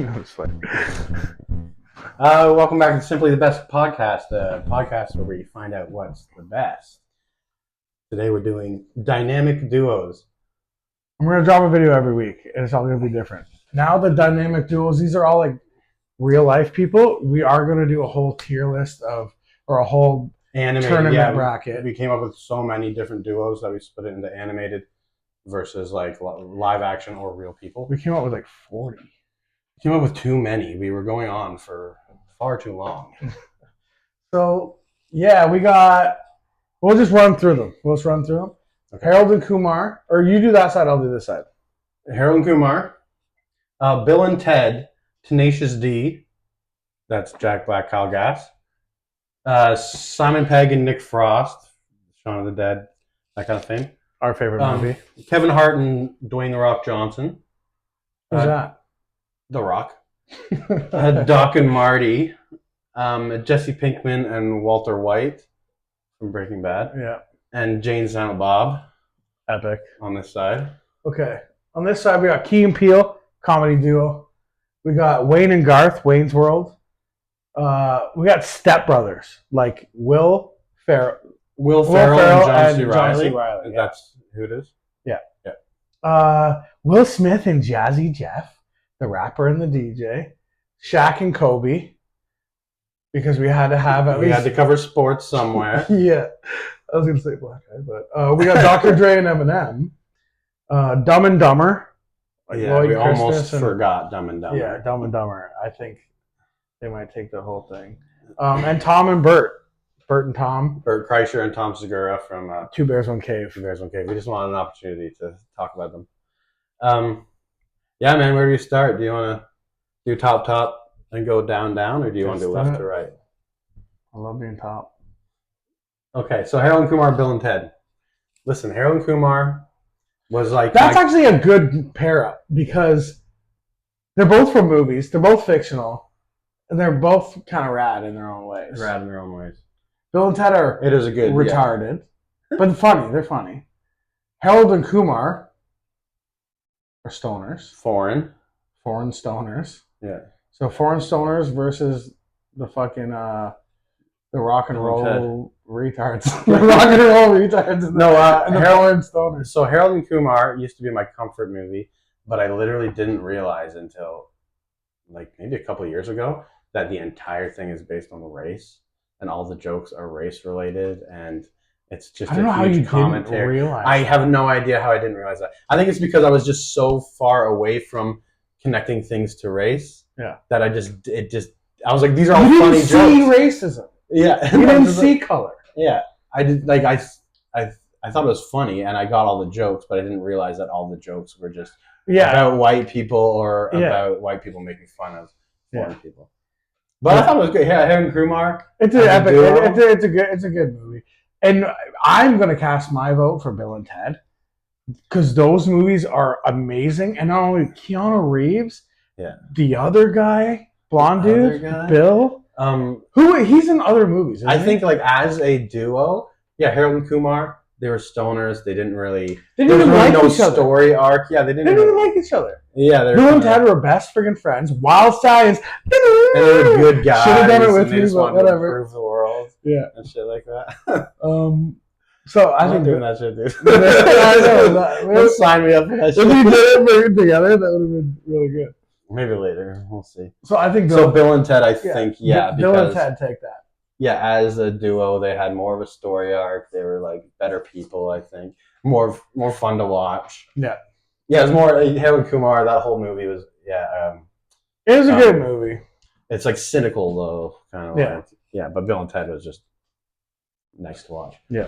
That's funny. Welcome back to Simply the Best Podcast, the podcast where we find out what's the best. Today we're doing dynamic duos. I'm going to drop a video every week, and it's all going to be different. Now the dynamic duos, these are all like real life people. We are going to do a whole tier list or a whole Animated, tournament bracket. We came up with so many different duos that we split it into animated versus like live action or real people. We came up with like 40. We came up with too many. We were going on for far too long. So, yeah, we'll just run through them. Okay. Harold and Kumar, or you do that side, I'll do this side. Harold and Kumar, Bill and Ted, Tenacious D, that's Jack Black, Kyle Gass, Simon Pegg and Nick Frost, Shaun of the Dead, that kind of thing. Our favorite movie. Kevin Hart and Dwayne "The Rock" Johnson. Who's that? The Rock. Doc and Marty. Jesse Pinkman and Walter White from Breaking Bad. Yeah. And Jane Silent Bob. Epic. On this side. Okay. On this side, we got Key and Peele, comedy duo. We got Wayne and Garth, Wayne's World. We got Step Brothers, like Will Ferrell and John C. Reilly. Yeah. That's who it is? Yeah. Will Smith and Jazzy Jeff, the rapper and the DJ. Shaq and Kobe, because we had to have had to cover sports somewhere. Yeah. I was going to say Black Eye, but we got Dr. Dre and Eminem. Dumb and Dumber. Like yeah, we almost forgot Dumb and Dumber. Yeah, Dumb and Dumber. I think they might take the whole thing. And Tom and Bert. Bert and Tom. Bert Kreischer and Tom Segura from Two Bears, One Cave. Two Bears, One Cave. We just wanted an opportunity to talk about them. Yeah, man, where do you start? Do you want to do top and go down, or do you want to do left to right? I love being top. Okay, so Harold and Kumar, Bill and Ted. Listen, Harold and Kumar was like... That's actually a good pair-up because they're both from movies. They're both fictional. And they're both kind of rad in their own ways. Bill and Ted are it is a good, retarded, but funny. They're funny. Harold and Kumar are stoners. Foreign stoners. Yeah. So foreign stoners versus the fucking the rock and roll retards. The rock and roll retards. And the foreign stoners. So Harold and Kumar used to be my comfort movie, but I literally didn't realize until like maybe a couple of years ago that the entire thing is based on race. And all the jokes are race related, and it's just a huge commentary. I have no idea how I didn't realize that. I think it's because I was just so far away from connecting things to race. Yeah. That I was like, these are all funny jokes. You didn't see racism. Yeah. You didn't see color. Yeah. I did. Like I thought it was funny, and I got all the jokes, but I didn't realize that all the jokes were just about white people or about white people making fun of foreign people. But I thought it was good. Yeah, Harold and Kumar. It's an epic. It's a good movie, and I'm gonna cast my vote for Bill and Ted because those movies are amazing. And not only Keanu Reeves, the other guy, blonde dude, Bill, who he's in other movies. I think like as a duo, Harold and Kumar. They were stoners. They didn't really. They didn't even like each other. Story arc. Yeah, they didn't even like each other. Yeah, Bill and Ted were best friggin' friends. Wild Science. And they were good guys. Should have done it with me, but whatever. Improve the world. Yeah, and shit like that. So I think doing that shit, dude. I know. Don't sign me up for that shit. If we did it, bring it together, that would have been really good. Maybe later. We'll see. So I think Bill and Ted. I think Bill and Ted take that. Yeah, as a duo, they had more of a story arc. They were like better people, I think. More fun to watch. Yeah. Yeah, it was more Harold and Kumar. That whole movie was it was a good movie. It's like cynical though, kind of like but Bill and Ted was just nice to watch. Yeah.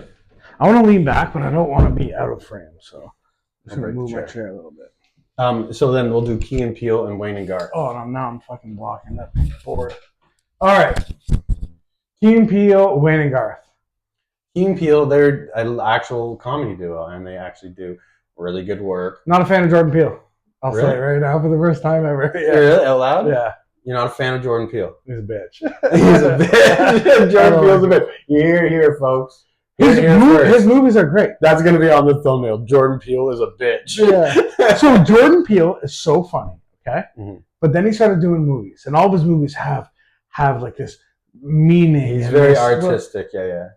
I want to lean back, but I don't want to be out of frame, so I'm gonna move my chair a little bit. So then we'll do Key and Peele and Wayne and Garth. Oh, no, now I'm fucking blocking that board. All right. Key and Peele, Wayne and Garth. Key and Peele, they're an actual comedy duo, and they actually do really good work. Not a fan of Jordan Peele. I'll say it right now for the first time ever. Yeah. Really? Out loud? Yeah. You're not a fan of Jordan Peele? He's a bitch. He's a bitch. Jordan Peele's a bitch. You're here, folks. His movies are great. That's going to be on the thumbnail. Jordan Peele is a bitch. Yeah. So Jordan Peele is so funny, okay? Mm-hmm. But then he started doing movies, and all of his movies have like this meaning. He's and very this- artistic. Yeah.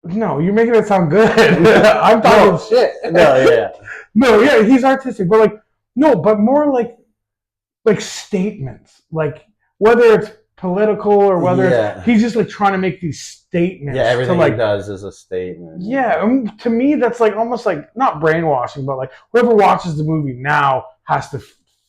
No, you're making it sound good. I'm talking No. shit. No, yeah. No, yeah, he's artistic, but like no, but more like statements, like whether it's political or whether Yeah. he's just like trying to make these statements. Yeah, everything to, like, he does is a statement. Yeah, to me that's like almost like not brainwashing, but like whoever watches the movie now has to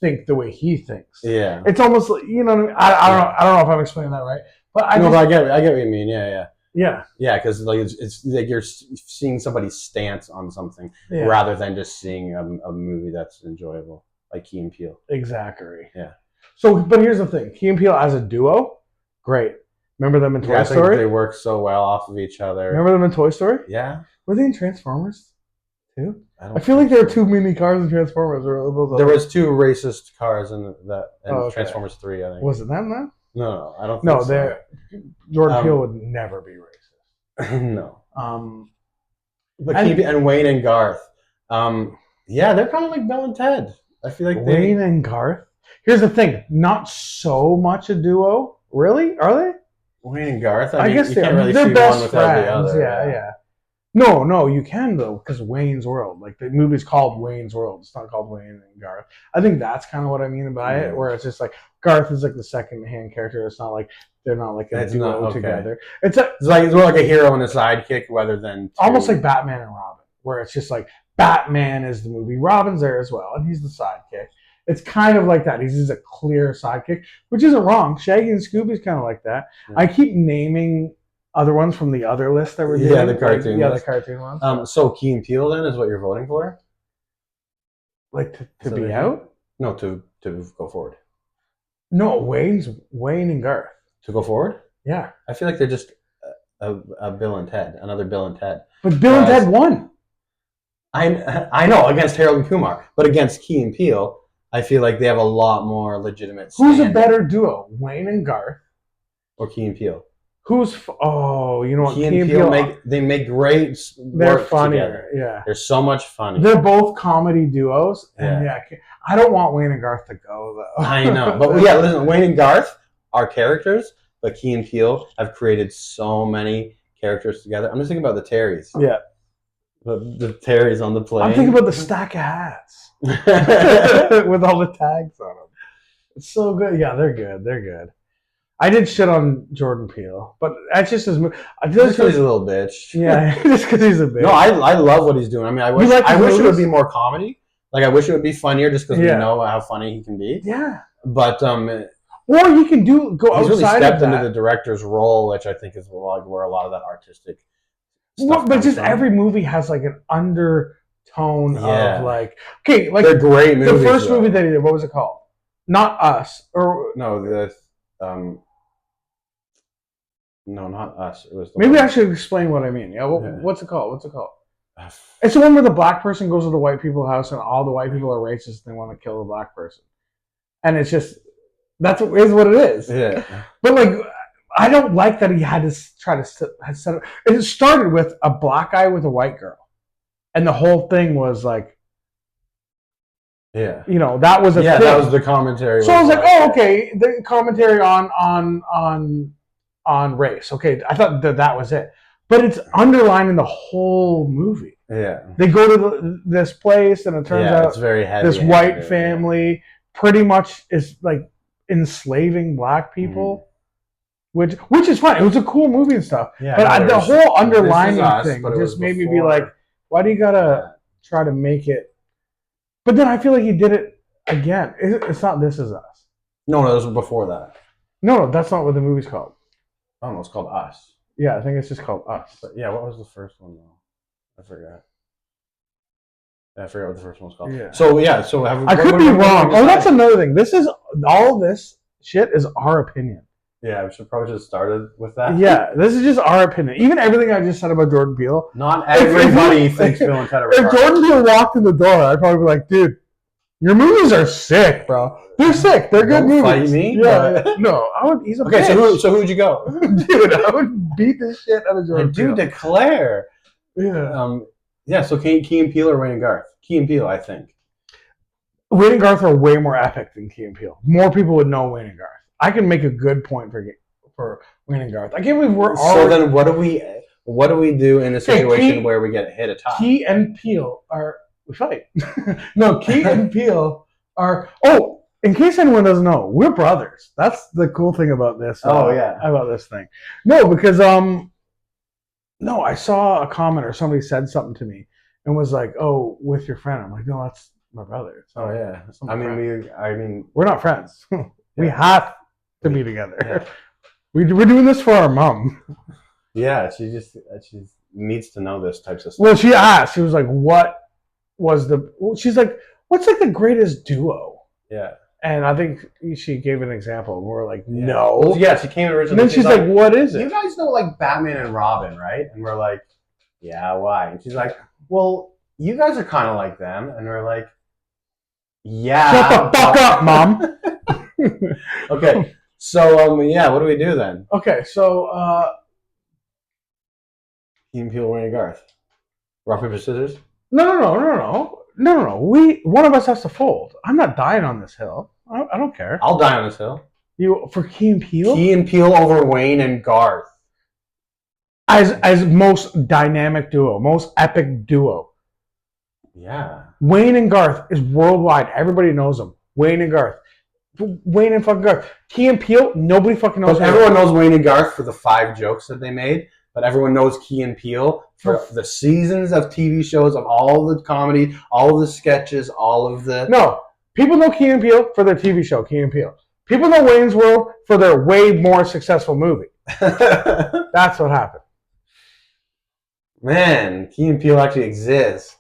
think the way he thinks. Yeah. It's almost like what I mean. I don't know if I'm explaining that right, but I get what you mean. Yeah. yeah. Yeah, because like it's like you're seeing somebody's stance on something Yeah. rather than just seeing a movie that's enjoyable, like Key and Peele. Exactly. Yeah. So, but here's the thing: Key and Peele as a duo, great. Remember them in Toy I think Story? they work so well off of each other. Remember them in Toy Story? Yeah. Were they in Transformers too? don't I feel like there think were too many cars in Transformers. Or those There other- was 2 racist cars in Okay. Transformers 3, I think. Was it them then? No, I don't think No, so. they're Jordan Peele would never be racist. No. But And- and Wayne and Garth. Yeah, they're kind of like Bill and Ted. I feel like Wayne and Garth. Here's the thing: not so much a duo. Really? Are they? Wayne and Garth. I mean, guess you they're can't really they're see best one without friends. the other. Yeah. No, you can though, because Wayne's World. Like the movie's called Wayne's World. It's not called Wayne and Garth. I think that's kind of what I mean by it, where it's just like Garth is like the second-hand character. It's not like they're not like a It's duo not- okay. together. It's more like a hero and a sidekick rather than Almost two. like Batman and Robin, where it's just like Batman is the movie, Robin's there as well, and he's the sidekick. It's kind of like that. He's just a clear sidekick, which isn't wrong. Shaggy and Scooby's kind of like that. Yeah. I keep naming other ones from the other list that we're doing. Yeah, the cartoon Yeah, list. the cartoon ones. So Key and Peele then is what you're voting for? Like to So be they- out? No, to go forward. No, Wayne and Garth. To go forward? Yeah, I feel like they're just a Bill and Ted, another Bill and Ted. but Bill and Guys. Ted won. I know against Harold and Kumar, but against Key and Peele, I feel like they have a lot more legitimate. Who's a standing. better duo, Wayne and Garth? Or Key and Peele? Who's you know what? Key and Peele make great. they're work funnier. together. Yeah, They're so much funny. they're both comedy duos, and Yeah. I don't want Wayne and Garth to go though. I know, but yeah, listen, Wayne and Garth are characters, but Key and Peele have created so many characters together. I'm just thinking about the Terrys. Yeah. The Terrys on the plane. I'm thinking about the stack of hats with all the tags on them. It's so good. Yeah, they're good. They're good. I did shit on Jordan Peele, but that's just his movie. Just 'cause he's a little bitch. Yeah, just because he's a bitch. No, I love what he's doing. I mean, I wish like his it would movies? be more comedy. Like, I wish it would be funnier just because Yeah. we know how funny he can be. Yeah. But Or he can go he's really outside of stepped into that. the director's role, which I think is where a lot of that artistic Well, stuff but comes just from. every movie has like an undertone Yeah. of like, okay, like They're great the movies. first though. movie that he did, what was it called? Not Us, or No, no, not Us. It was the maybe one- I should explain what I mean. Yeah, Yeah. what's it called? What's it called? It's the one where the black person goes to the white people's house and all the white people are racist and they want to kill the black person. And it's just, that's what it is. Yeah. But like, I don't like that he had to try to set it. It started with a black guy with a white girl. And the whole thing was like, Yeah. that was a Yeah, thing. that was the commentary. So I was like, oh, okay, the commentary on race. Okay, I thought that was it. But it's underlining the whole movie. Yeah. They go to this place, and it turns It's out very heavy. this white family pretty much is like enslaving black people, which is fine. It was a cool movie and stuff. Yeah, But the whole underlining Us, thing but it was just made me be before. like, why do you gotta try to make it? But then I feel like he did it again. It's not This Is Us. No, it was before that. No, that's not what the movie's called. I don't know. It's called Us. Yeah, I think it's just called Us. But yeah, what was the first one though? I forgot. Yeah, I forgot what the first one was called. Yeah. So yeah, so have I could be wrong. Oh, that's another thing. All this shit is our opinion. Yeah, we should probably just started with that. Yeah, this is just our opinion. Even everything I just said about Jordan Peele. Not If- everybody if- thinks Bill and Ted are If retarded. Jordan Peele walked in the door, I'd probably be like, dude, your movies are sick, bro. They're sick. They're good Don't movies. fight me, Yeah. but- No, I would. He's a Okay, bitch. so who'd you go? Dude, I would beat the shit out of I Jordan do Peele. declare. Yeah. Yeah, so Key and Peele or Wayne and Garth? Key and Peele, I think. Wayne and Garth are way more epic than Key and Peele. More people would know Wayne and Garth. I can make a good point for Wayne and Garth. I can't believe we're So then, what do we do in a situation where we get hit a tie? Key and Peele are we fight. No, Key and Peele are. Oh, in case anyone doesn't know, we're brothers. That's the cool thing about this. About this thing. No, because no, I saw a comment or somebody said something to me and was like, "Oh, with your friend." I'm like, "No, that's my brother." So, I mean, we're not friends. We have to be together. Yeah. We're doing this for our mom. Yeah, she needs to know this types of stuff. Well, she asked. She was like, "What was the?" She's like, "What's like the greatest duo?" Yeah. And I think she gave an example. And we're like, "No." Well, yeah, she came originally. And then she's like, "What is it?" You guys know like Batman and Robin, right? And we're like, "Yeah, why?" And she's like, "Well, you guys are kind of like them." And we're like, "Yeah." Shut the fuck up, Mom. Okay. So, what do we do then? Okay, so Key and Peele, Wayne and Garth. Rock, paper, scissors? No. One of us has to fold. I'm not dying on this hill. I don't care. I'll die on this hill. You for Key and Peele? Key and Peele over Wayne and Garth. As most dynamic duo, most epic duo. Yeah. Wayne and Garth is worldwide. Everybody knows them. Wayne and Garth. Wayne and fucking Garth. Key and Peele, nobody fucking knows. Everyone knows Wayne and Garth for the 5 jokes that they made, but everyone knows Key and Peele for the seasons of TV shows, of all the comedy, all of the sketches, all of the... No, people know Key and Peele for their TV show, Key and Peele. People know Wayne's World for their way more successful movie. That's what happened. Man, Key and Peele actually exist.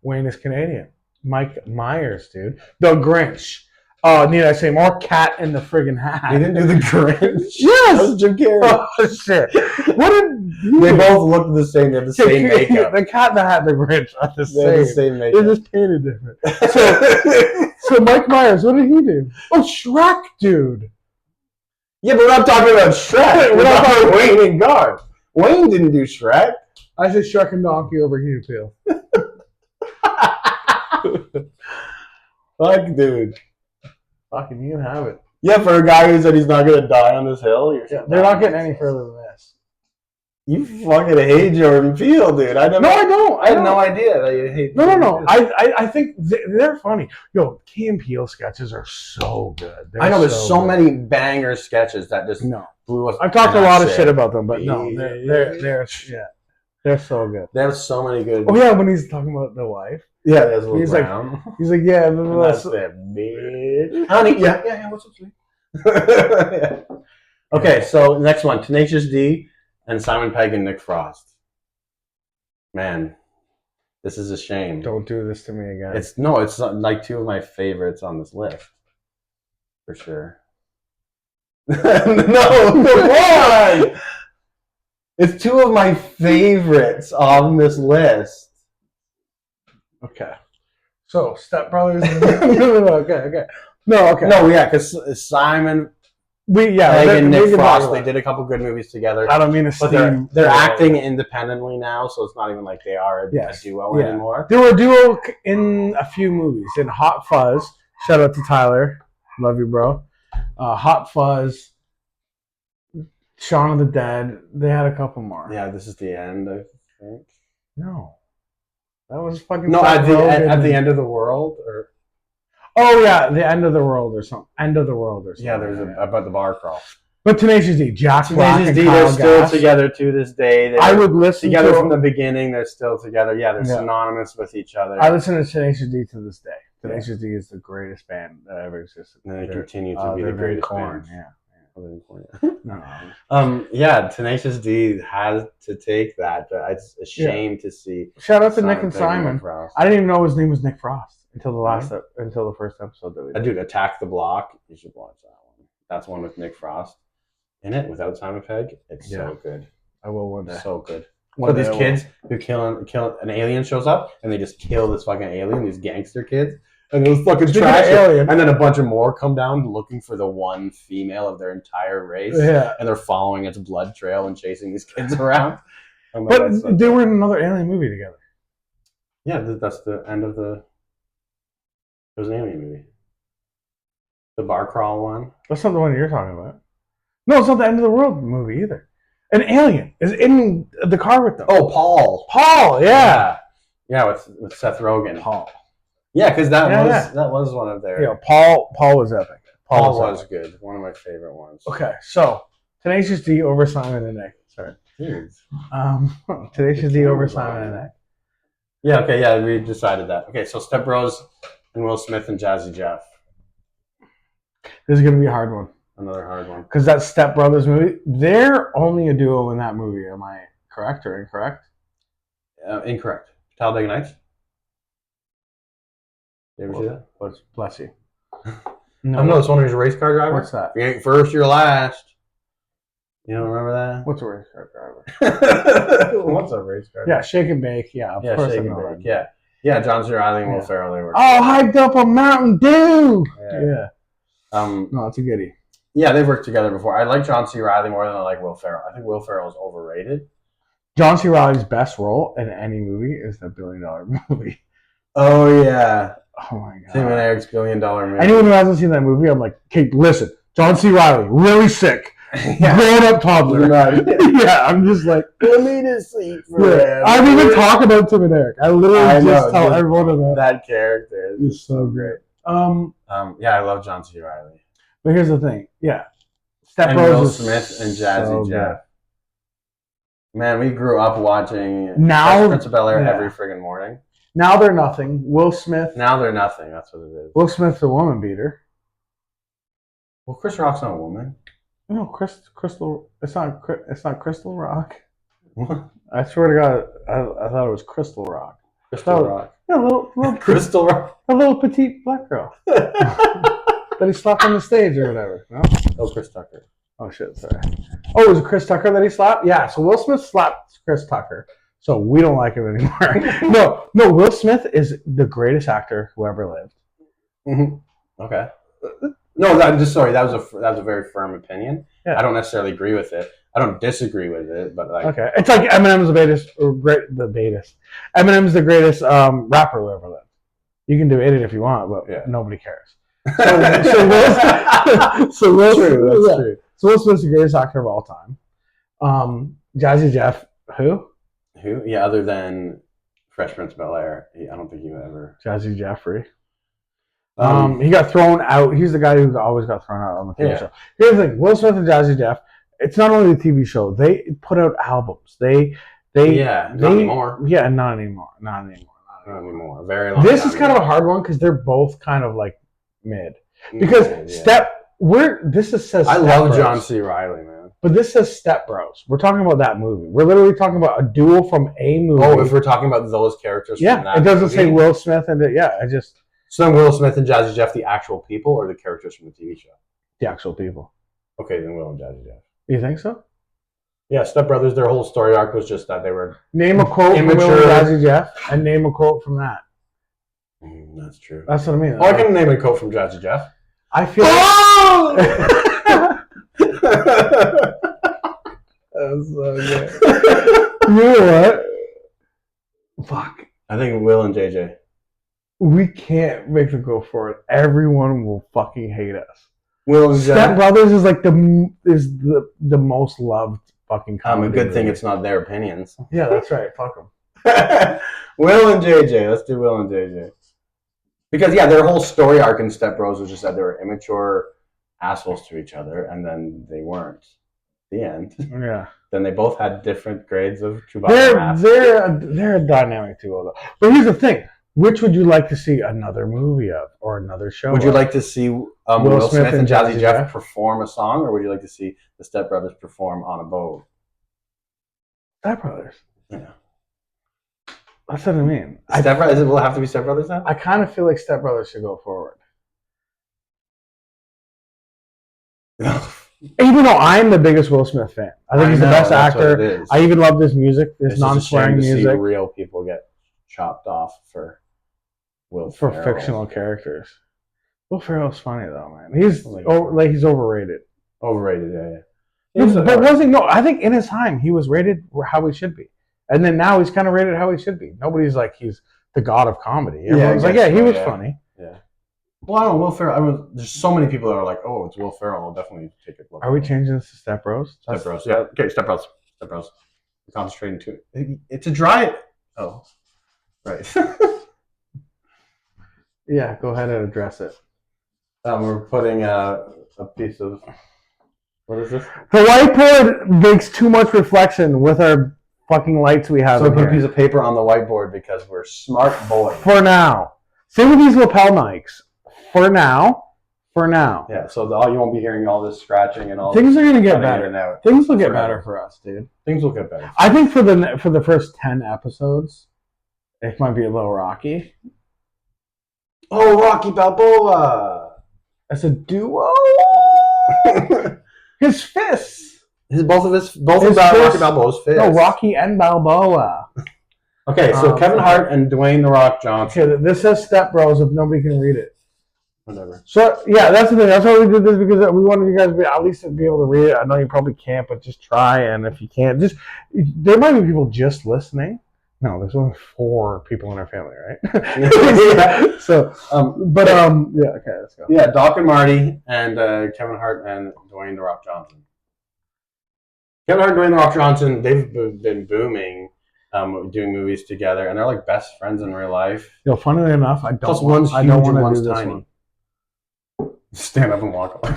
Wayne is Canadian. Mike Myers, dude. The Grinch. Need I say more? Cat in the friggin' Hat. They didn't do the Grinch? Yes! That was Jim Carrey. Oh, shit. What did they both look the same. They have the same makeup. The Cat in the Hat and the Grinch are the same. They have the same makeup. They're just painted different. So Mike Myers, what did he do? Oh, Shrek, dude. Yeah, but we're not talking about Shrek. We're not talking about Wayne and Garth. Wayne didn't do Shrek. I said Shrek and Donkey over here, Peele. Fuck, dude. Fucking, you can have it. Yeah, for a guy who said he's not going to die on this hill. They're not getting any further than this. You fucking hate Jordan Peele, dude. I don't. I had no idea that you hate. No. I think they're funny. Yo, Key and Peele sketches are so good. I know there's so many banger sketches that just blew us. I've talked a lot of shit about them, but no, they're so good. They have so many good. Oh yeah, when he's talking about the wife. Yeah, there's a he's Brown. Like yeah, that's that bitch. Honey, yeah. What's up, sweetie? Yeah. Okay, so next one, Tenacious D and Simon Pegg and Nick Frost. Man, this is a shame. Don't do this to me again. It's like 2 of my favorites on this list, for sure. No, come on. It's 2 of my favorites on this list. Okay. So, Step Brothers. Okay. No, because Simon Pegg and Nick Frost, they did a couple good movies together. I don't mean to but they're acting independently now, so it's not even like they are a duo anymore. They were a duo in a few movies. In Hot Fuzz, shout out to Tyler. Love you, bro. Hot Fuzz, Shaun of the Dead. They had a couple more. Yeah, This Is the End, I think. No. That was fucking... No, at the end of the world, or... Oh yeah, the end of the world or something. End of the world or something. Yeah, there's about the bar crawl. But Tenacious D, Jack Black and Kyle they're still together to this day. I would listen together from the beginning. They're still together. Yeah, they're synonymous with each other. I listen to Tenacious D to this day. Tenacious D is the greatest band that ever existed. And they continue to be the greatest band. Yeah. Tenacious D has to take that. It's a shame to see. Shout out to Nick and Simon. I didn't even know his name was Nick Frost until the first episode that we did. Dude, Attack the Block. You should watch that one. That's one with Nick Frost in it without Simon Pegg. It's so good. I will one day. So good. So these kids who kill an alien shows up and they just kill this fucking alien. These gangster kids. And those fucking trash alien. And then a bunch of more come down looking for the one female of their entire race. Yeah. And they're following its blood trail and chasing these kids around. But they were in another alien movie together. Yeah, that's the end of the. It was an alien movie. The bar crawl one. That's not the one you're talking about. No, it's not the end of the world movie either. An alien is in the car with them. Oh, Paul. Paul, yeah. Yeah, with Seth Rogen. Paul. Yeah, because that was one of their. Yeah, Paul was epic. Paul was good. One of my favorite ones. Okay, so Tenacious D over Simon and Nick. Sorry. Jeez. Tenacious D over Simon and Nick. Yeah, okay, yeah, we decided that. Okay, so Step Bros and Will Smith and Jazzy Jeff. This is going to be a hard one. Another hard one. Because that Step Brothers movie, they're only a duo in that movie. Am I correct or incorrect? Incorrect. Talladega Nights? You ever see that? Bless you. No, it's one who's a race car driver. What's that? If you ain't first, you're last. You don't remember that? What's a race car driver? What's a race car driver? Yeah, Shake and Bake. Yeah, of course Shake and Bake. Yeah, John C. Reilly and Will Ferrell. They were. Oh, hyped up a Mountain Dew. Yeah. No, it's a goodie. Yeah, they've worked together before. I like John C. Reilly more than I like Will Ferrell. I think Will Ferrell is overrated. John C. Reilly's best role in any movie is the $1 billion movie. Oh, yeah. Oh, my God. Tim and Eric's $1 billion movie. Anyone who hasn't seen that movie, I'm like, okay, listen. John C. Reilly, really sick. Grown-up toddler. Yeah, I'm just like, let me to sleep forever. I don't even talk about Tim and Eric. I literally just tell everyone about that character. Is so great. Yeah, I love John C. Reilly. But here's the thing. Yeah. Step Bros Will Smith and Jazzy Jeff. Man, we grew up watching Prince of Bel-Air every friggin' morning. Now they're nothing. Will Smith. Now they're nothing. That's what it is. Will Smith's a woman beater. Well, Chris Rock's not a woman. No, Crystal. It's not Crystal Rock. What? I swear to God, I thought it was Crystal Rock. Crystal Rock. Yeah, little Crystal Rock. A little petite black girl that he slapped on the stage or whatever. No? Oh, Chris Tucker. Oh shit, sorry. Oh, was it Chris Tucker that he slapped? Yeah. So Will Smith slapped Chris Tucker. So we don't like him anymore. No. Will Smith is the greatest actor who ever lived. Mm-hmm. Okay. No, I'm just sorry. That was a very firm opinion. Yeah. I don't necessarily agree with it. I don't disagree with it, but like okay, it's like Eminem's Eminem's the greatest rapper who ever lived. You can debate it if you want, but nobody cares. So Will Smith's the greatest actor of all time. Jazzy Jeff, who? Who? Yeah, other than Fresh Prince of Bel-Air, I don't think he ever. Jazzy Jeffrey. He got thrown out. He's the guy who always got thrown out on the TV show. Here's the thing: Will Smith and Jazzy Jeff. It's not only the TV show. They put out albums. Not anymore. Yeah, not anymore. Not anymore. Very long. This is kind of a hard one because they're both kind of like mid. Because this says. I love John C. Reilly, man. But this says Step Bros. We're talking about that movie. We're literally talking about a duo from a movie. Oh, if we're talking about those characters, from that it doesn't movie? say Will Smith and So then Will Smith and Jazzy Jeff, the actual people, or the characters from the TV show? The actual people. Okay, then Will and Jazzy Jeff. You think so? Yeah, Step Brothers, their whole story arc was just that they were name a quote from Will and Jazzy Jeff, and name a quote from that. That's true. That's what I mean. Oh, I can name a quote from Jazzy Jeff. I feel. That's so good. You know what? Fuck. I think Will and JJ. We can't make them go for it. Everyone will fucking hate us. Will and Step Brothers is like the most loved fucking comedy. A good thing it's not their opinions. Yeah, that's right. Fuck them. Will and JJ. Let's do Will and JJ. Because their whole story arc in Step Bros was just that they were immature assholes to each other, and then they weren't. The end. Yeah. Then they both had different grades of Chewbacca. They're a dynamic duo, though. But here's the thing: which would you like to see another movie of, or another show? Would you like to see Will Smith and Jazzy Jeff perform a song, or would you like to see the Step Brothers perform on a boat? Step Brothers. Yeah. That's what I mean. Step Brothers. Will it have to be Step Brothers now? I kind of feel like Step Brothers should go forward. Even though I'm the biggest Will Smith fan, I think he's the best actor. I even love his music, his non-swearing music. See real people get chopped off for fictional characters. Will Ferrell's funny though, man. He's overrated. Overrated, yeah. But wasn't no? I think in his time he was rated how he should be, and then now he's kind of rated how he should be. Nobody's like he's the god of comedy. Yeah, Everyone's I like, guess yeah, he so, was yeah. funny. Yeah. Well, I don't know, Will Ferrell. There's so many people that are like, "Oh, it's Will Ferrell." I'll definitely take a look. Are we changing this to Step Bros? Step Bros? Yeah. Okay, Step Bros. Step Bros. Concentrating to it. It's a dry. Oh, right. Yeah, go ahead and address it. We're putting a piece of. What is this? The whiteboard makes too much reflection with our fucking lights we have. So we in put a here. piece of paper on the whiteboard because we're smart boys. For now. Same with these lapel mics. For now. Yeah. So you won't be hearing all this scratching and all. Things are gonna get cutting in better. and out. Things will get Forever. better for us, dude. Things will get better. I think for the first 10 episodes, it might be a little rocky. Oh, Rocky Balboa. As a duo, his fists. Both of His Rocky fists. Balboa's fists. No, Rocky and Balboa. Okay, so Kevin Hart and Dwayne The Rock Johnson. Okay, this says Step Bros if nobody can read it. Whatever. So yeah, that's the thing. That's why we did this, because we wanted you guys to be at least be able to read it. I know you probably can't, but just try. And if you can't, there might be people just listening. No, there's only 4 people in our family, right? Yeah. So, yeah, okay, let's go. Yeah, Doc and Marty and Kevin Hart and Dwayne The Rock Johnson. Kevin Hart and Dwayne The Rock Johnson, they've been booming, doing movies together, and they're like best friends in real life. Yo, funnily enough, I Plus don't one's want huge and to one's do this tiny. one. Stand up and walk away.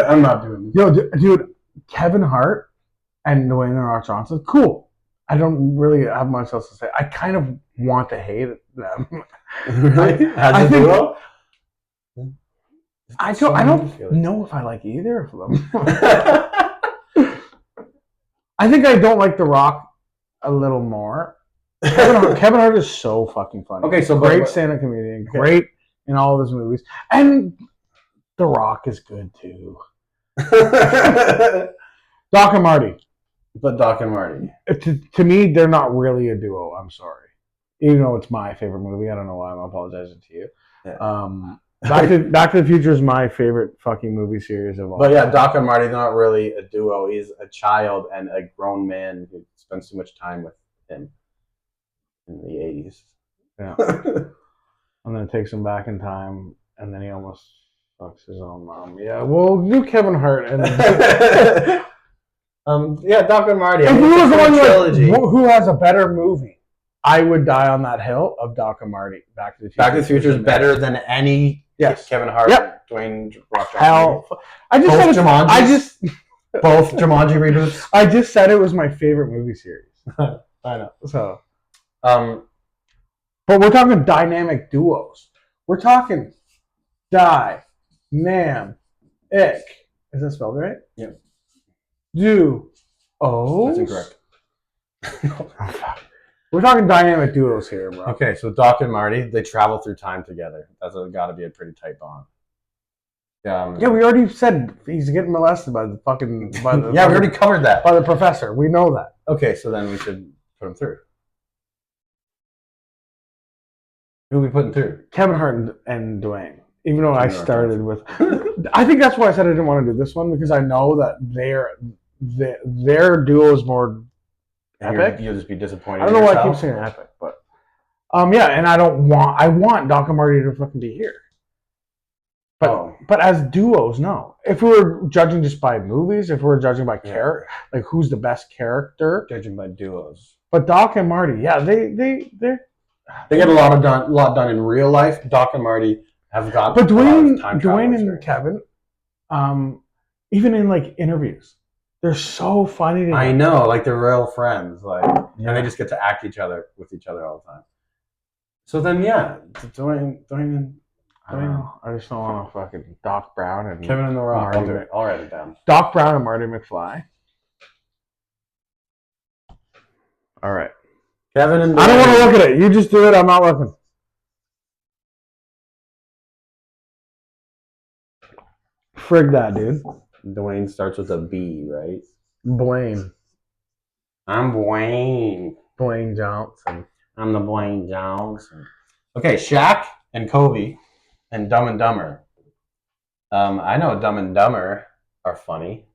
I'm not doing this. Yo, dude, Kevin Hart and Dwayne The Rock Johnson, cool. I don't really have much else to say. I kind of want to hate them. Really? I As a think- duo? I So don't know if I like either of them. I think I don't like The Rock a little more. Kevin Hart is so fucking funny. Okay, so great stand-up comedian, Okay. great in all of his movies, and The Rock is good too. Doc and Marty. But Doc and Marty. To me, they're not really a duo. I'm sorry, even though it's my favorite movie. I don't know why I'm apologizing to you. Yeah. Back to the Future is my favorite fucking movie series of all. But yeah, Doc and Marty, they're not really a duo. He's a child and a grown man who spends too much time with him in the 80s. Yeah. And then it takes him back in time, and then he almost fucks his own mom. Yeah, we'll do Kevin Hart and. Yeah, Doc and Marty. If we were going trilogy. like, who has a better movie? I would die on that hill of Doc and Marty. Back to the Future. Back to the Future is better than any Kevin Hart, Yep. Dwayne Rock Johnson. Hell, Both Jumanji reboots. I just said it was my favorite movie series. I know. So, Um, but we're talking dynamic duos. We're talking dynamic. Is that spelled right? Yep. Duos. that's incorrect. We're talking dynamic duos here, bro. Okay, so Doc and Marty, they travel through time together. That's got to be a pretty tight bond. Yeah, we already said he's getting molested by the fucking. Yeah, we already covered that. By the professor. We know that. Okay, so then we should put him through. Who are we putting through? Kevin Hart and Dwayne. Even though I Kevin Hart. started with, I think that's why I said I didn't want to do this one, because I know that their duo is more epic. You'll just be disappointed. I don't know why I keep yourself. saying epic, but yeah, and I want Doc and Marty to fucking be here. But as duos, no. If we were judging just by movies, if we were judging by character, like who's the best character, Judging by duos. But Doc and Marty, yeah, they get a lot done in real life. Doc and Marty have got. But a lot of Dwayne time travel and experience. Kevin, even in like interviews, they're so funny. Together. I know, like they're real friends, and they just get to act with each other all the time. So then, yeah, Dwayne and I just don't want to fucking Doc Brown and Kevin and The Rock. Marty I'll write it down. Doc Brown and Marty McFly. All right. Kevin and I don't want to look at it. You just do it. I'm not looking. Frig that, dude. Dwayne starts with a B, right? Blaine. I'm Dwayne. Blaine Johnson. I'm the Dwayne Johnson. Okay, Shaq and Kobe and Dumb and Dumber. I know Dumb and Dumber are funny.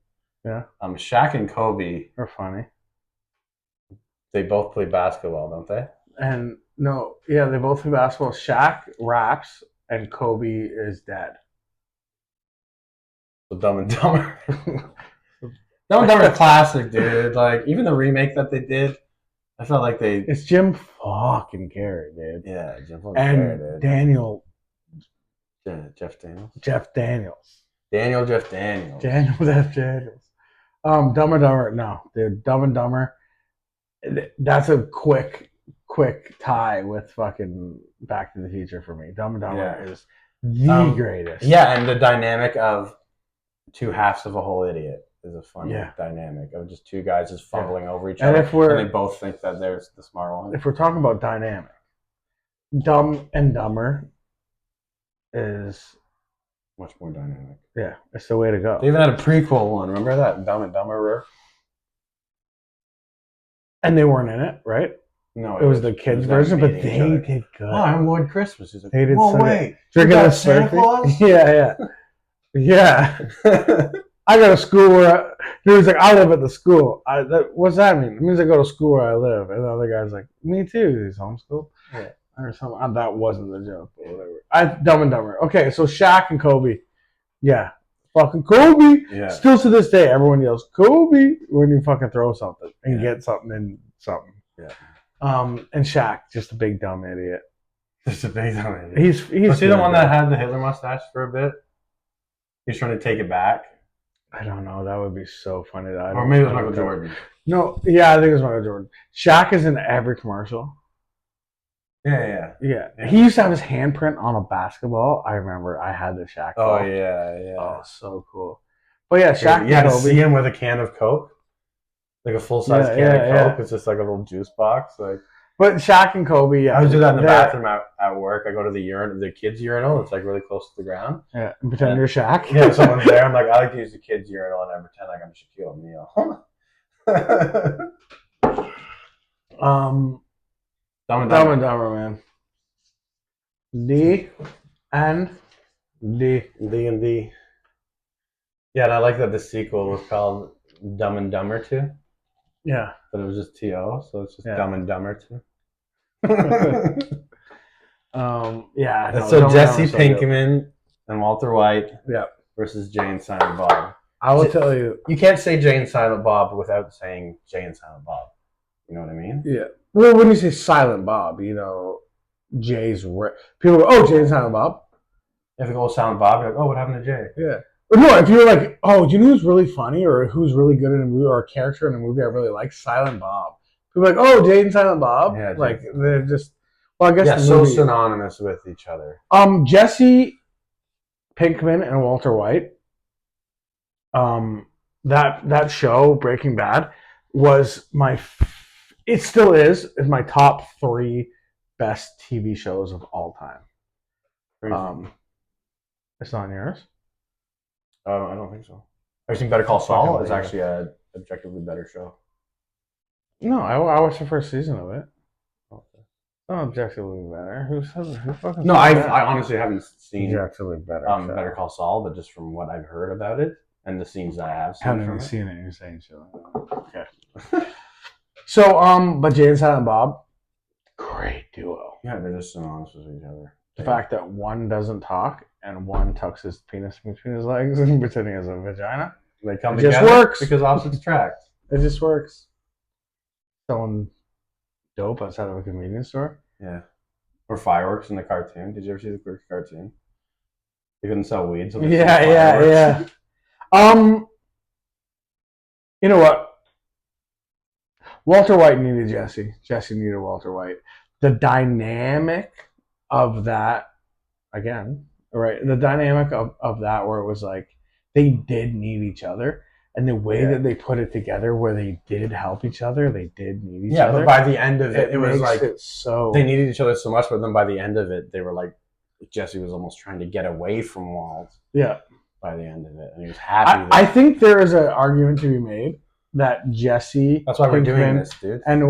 Yeah. Shaq and Kobe, They're funny. they both play basketball, don't they? And No, yeah, they both play basketball. Shaq raps, and Kobe is dead. So Dumb and Dumber. Dumb and Dumber is classic, dude. Like even the remake that they did, I felt like they. It's Jim fucking Carrey, dude. Yeah, Jim fucking And Carrey, dude. Daniel. Jeff Daniels. Jeff Daniels. Daniel Jeff Daniels. Daniel Jeff Daniels. Dumb and Dumber. No, dude. Dumb and Dumber. That's a quick tie with fucking Back to the Future for me. Dumb and Dumber is the greatest. Yeah, and the dynamic of two halves of a whole idiot is a fun dynamic of just two guys just fumbling over each other, and they both think that they're the smart one. If we're talking about dynamic, Dumb and Dumber is much more dynamic. Yeah, it's the way to go. They even had a prequel one. Remember that Dumb and Dumber? And they weren't in it, right? No, it was the kids' version, but they did good. Oh, I'm Lloyd Christmas. He's like, they did wait, drinking a Santa Claus? Yeah. I go to school where he was like, I live at the school. What's that mean? It means I go to school where I live. And the other guy's like, me too. He's homeschooled. Yeah. Or something. That wasn't the joke, or whatever. Dumb and Dumber. Okay, so Shaq and Kobe. Yeah. Fucking Kobe. Yeah. Still to this day, everyone yells Kobe when you fucking throw something and get something in something. Yeah. And Shaq, just a big dumb idiot. Just a big dumb idiot. He's was he the one that had the Hitler mustache for a bit? He's trying to take it back. I don't know. That would be so funny. Or maybe it was Michael Jordan. No, yeah, I think it was Michael Jordan. Shaq is in every commercial. Yeah. He used to have his handprint on a basketball. I remember I had the Shaq ball. Oh, yeah. Oh, so cool. But yeah, Shaq. You had to see him with a can of Coke. Like a full-size can of Coke. It's just like a little juice box. But Shaq and Kobe, yeah. I would do that in the bathroom at work. I go to the kids' urinal. It's like really close to the ground. Yeah, and pretend you're Shaq. Yeah, if someone's there, I'm like, I like to use the kids' urinal and I pretend like I'm Shaquille O'Neal. Dumb and Dumber, man. D and D. D and D. Yeah, and I like that the sequel was called Dumb and Dumber 2. Yeah. But it was just T.O., so it's just Dumb and Dumber 2. Yeah. So Jesse Pinkman and Walter White versus Jay and Silent Bob. I will tell you. You can't say Jay and Silent Bob without saying Jay and Silent Bob. You know what I mean? Yeah. Well, when you say Silent Bob, Jay's people go, oh, Jay and Silent Bob. If you go Silent Bob, you're like, oh, what happened to Jay? Yeah. Or no, if you're like, oh, do you know who's really funny or who's really good in a movie or a character in a movie I really like? Silent Bob. People are like, oh, Jay and Silent Bob. Yeah, like they're just. Well, I guess so synonymous with each other. Jesse Pinkman and Walter White. That show Breaking Bad was it still is my top 3 best TV shows of all time. It's not yours. I don't think so. I think Better Call Saul is actually an objectively better show. No, I watched the first season of it. Okay. Not objectively better. Who fucking? No, I honestly haven't seen objectively better. Better Call Saul, but just from what I've heard about it and the scenes I have seen. Haven't even seen it. You're saying so. Okay. So, but Jay and Silent Bob, great duo. Yeah, they're just synonymous with each other. The fact that one doesn't talk and one tucks his penis between his legs and pretending he has a vagina. They come together. Just works because opposites attract. It just works. Selling dope outside of a convenience store. Yeah. Or fireworks in the cartoon. Did you ever see the cartoon? They couldn't sell weed, so they sold fireworks. You know what? Walter White needed Jesse. Jesse needed Walter White. The dynamic of that, again, right? The dynamic of that where it was like they did need each other. And the way that they put it together where they did help each other, they did need each other. Yeah, but by the end of it was like so they needed each other so much, but then by the end of it, they were like Jesse was almost trying to get away from Walt. Yeah. By the end of it. And he was happy. I think there is an argument to be made that Jesse That's why we're doing this, dude. And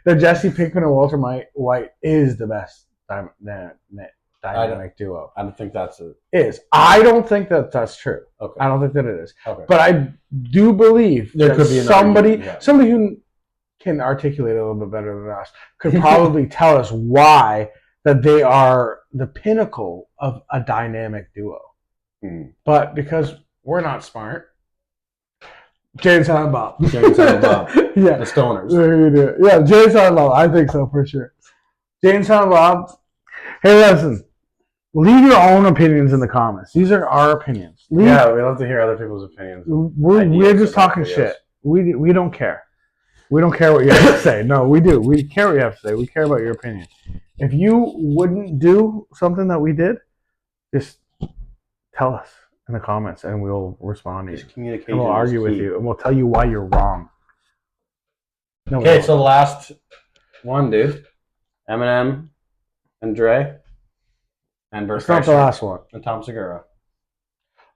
that Jesse Pinkman and Walter White is the best dynamic duo. I don't think that's it. I don't think that's true. Okay. I don't think that it is. Okay. But I do believe there could be somebody who can articulate a little bit better than us could probably tell us why that they are the pinnacle of a dynamic duo. But because we're not smart, Jay and Silent Bob. Jay and Silent Bob. Yeah. The Stoners. Yeah, Jay and Silent Bob. I think so for sure. Jay and Silent Bob. Hey, listen. Leave your own opinions in the comments. These are our opinions. We love to hear other people's opinions. We're just talking shit. We don't care. We don't care what you have to say. No, we do. We care what you have to say. We care about your opinion. If you wouldn't do something that we did, just tell us in the comments and we'll respond to you. Communication. And we'll argue with you and we'll tell you why you're wrong. No, okay, so the last one, dude. Eminem and Dre and Bert It's not the last one. and Tom Segura.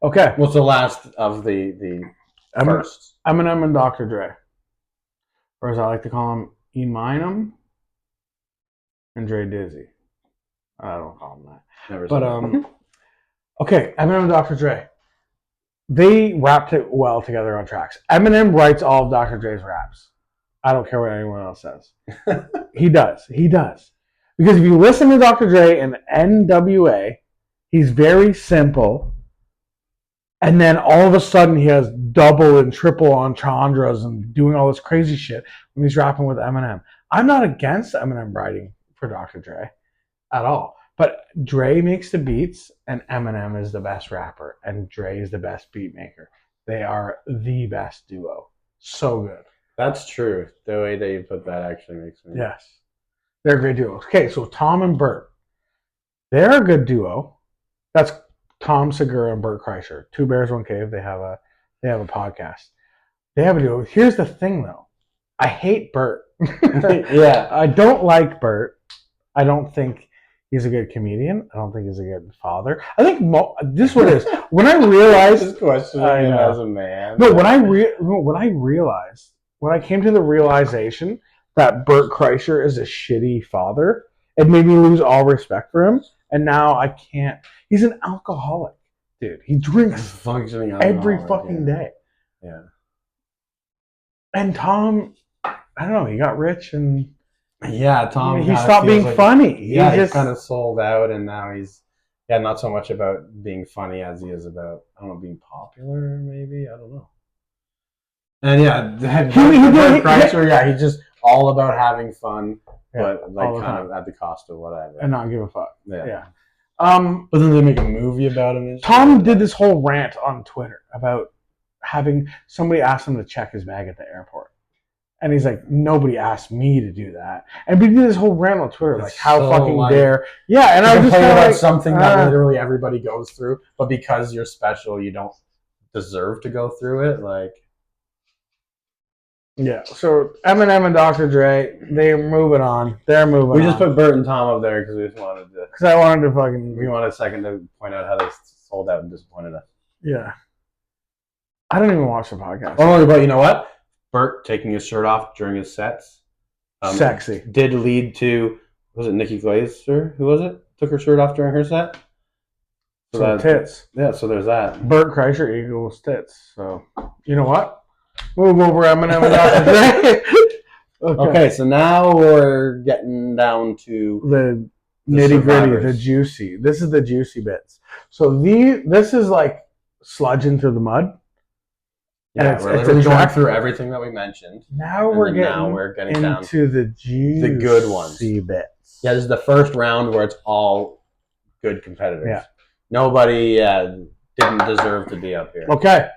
Okay. What's the last of the first? Eminem and Dr. Dre. Or as I like to call him, Eminem and Dre Dizzy. I don't call him that. Never But said that. okay, Eminem and Dr. Dre. They rapped it well together on tracks. Eminem writes all of Dr. Dre's raps. I don't care what anyone else says. He does. He does. Because if you listen to Dr. Dre and NWA, he's very simple. And then all of a sudden he has double and triple entendres and doing all this crazy shit when he's rapping with Eminem. I'm not against Eminem writing for Dr. Dre at all. But Dre makes the beats and Eminem is the best rapper and Dre is the best beat maker. They are the best duo. So good. That's true. The way that you put that actually makes me. Yes. They're a great duo. Okay, so Tom and Bert. They're a good duo. That's Tom Segura and Bert Kreischer. Two Bears, One Cave. They have a podcast. They have a duo. Here's the thing though. I hate Bert. Yeah. I don't like Bert. I don't think he's a good comedian. I don't think he's a good father. I think this is what it is. When I realized This question as a man. No, when I realized, when I came to the realization that Bert Kreischer is a shitty father, it made me lose all respect for him. And now I can't. He's an alcoholic, dude. He drinks functioning every fucking day. Yeah. And Tom, I don't know. He got rich and Tom. he stopped being funny. He just kind of sold out, and now he's not so much about being funny as he is about being popular. Maybe I don't know. And Bert Kreischer, he's just all about having fun, but kind of at the cost of whatever, and not give a fuck. Yeah. But then they make a movie about him. Tom did this whole rant on Twitter about having somebody ask him to check his bag at the airport. And he's like, nobody asked me to do that. And we did this whole rant on Twitter, like, how fucking dare. Yeah, and I was just complain about like, something that literally everybody goes through, but because you're special, you don't deserve to go through it. Like, yeah. So Eminem and Dr. Dre, they're moving on. They're moving on. We just put Bert and Tom up there because we just wanted to. Because I wanted to fucking. We wanted a second to point out how they sold out and disappointed us. Yeah. I don't even watch the podcast. Oh, but you know what? Bert taking his shirt off during his sets. Sexy. Did lead to, was it Nikki Glaser? Who was it? Took her shirt off during her set? So tits. Yeah, so there's that. Bert Kreischer equals tits. So, you know what? Move over Eminem and Dr. Dre. Okay, so now we're getting down to the nitty gritty, the juicy. This is the juicy bits. So this is like sludging through the mud. Yeah, we're literally going through everything that we mentioned. Now we're getting down into the juicy, the good ones, bits. Yeah, this is the first round where it's all good competitors. Yeah, nobody didn't deserve to be up here. Okay,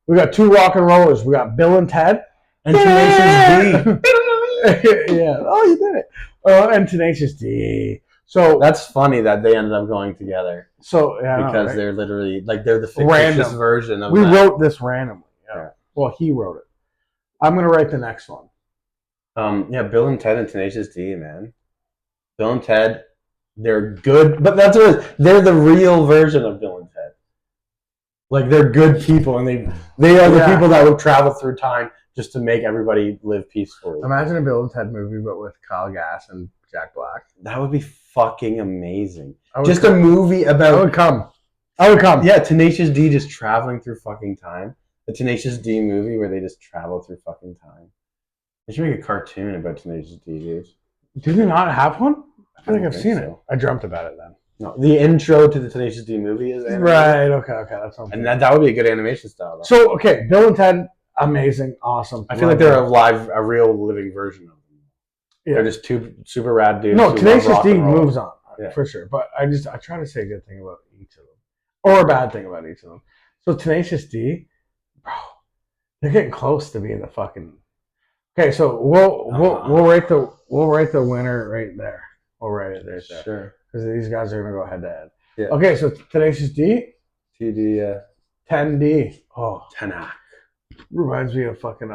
we got two rock and rollers. We got Bill and Ted and Tenacious D. Yeah, oh, you did it. And Tenacious D. So that's funny that they ended up going together. So because they're literally they're the fictitious version of. We wrote this randomly. Yeah. Well, he wrote it. I'm gonna write the next one. Bill and Ted and Tenacious D, man. Bill and Ted, they're good, but that's what it is. They're the real version of Bill and Ted. Like, they're good people, and they are the people that would travel through time just to make everybody live peacefully. Imagine a Bill and Ted movie, but with Kyle Gass and Jack Black. That would be fucking amazing. Just a movie about. I would come. Yeah, Tenacious D just traveling through fucking time. The Tenacious D movie where they just travel through fucking time. They should make a cartoon about Tenacious D, dude. Do they not have one? I feel I like don't I've think seen so. it. I dreamt about it then. No, the intro to the Tenacious D movie is animated. Right. Okay. That sounds. And that would be a good animation style, though. So okay, Bill and Ted, amazing, awesome. I feel like they're a real living version of them. Yeah. They're just two super rad dudes. No, who Tenacious love rock D and roll. moves on for sure. But I try to say a good thing about each of them, or a bad thing about each of them. So Tenacious D, bro, they're getting close to being the fucking. Okay, so we'll rate the winner right there. We'll rate it right there. Sure. Because these guys are gonna go head to head. Yeah. Okay, so Tenacious D, TD 10D. Oh, 10 reminds me of fucking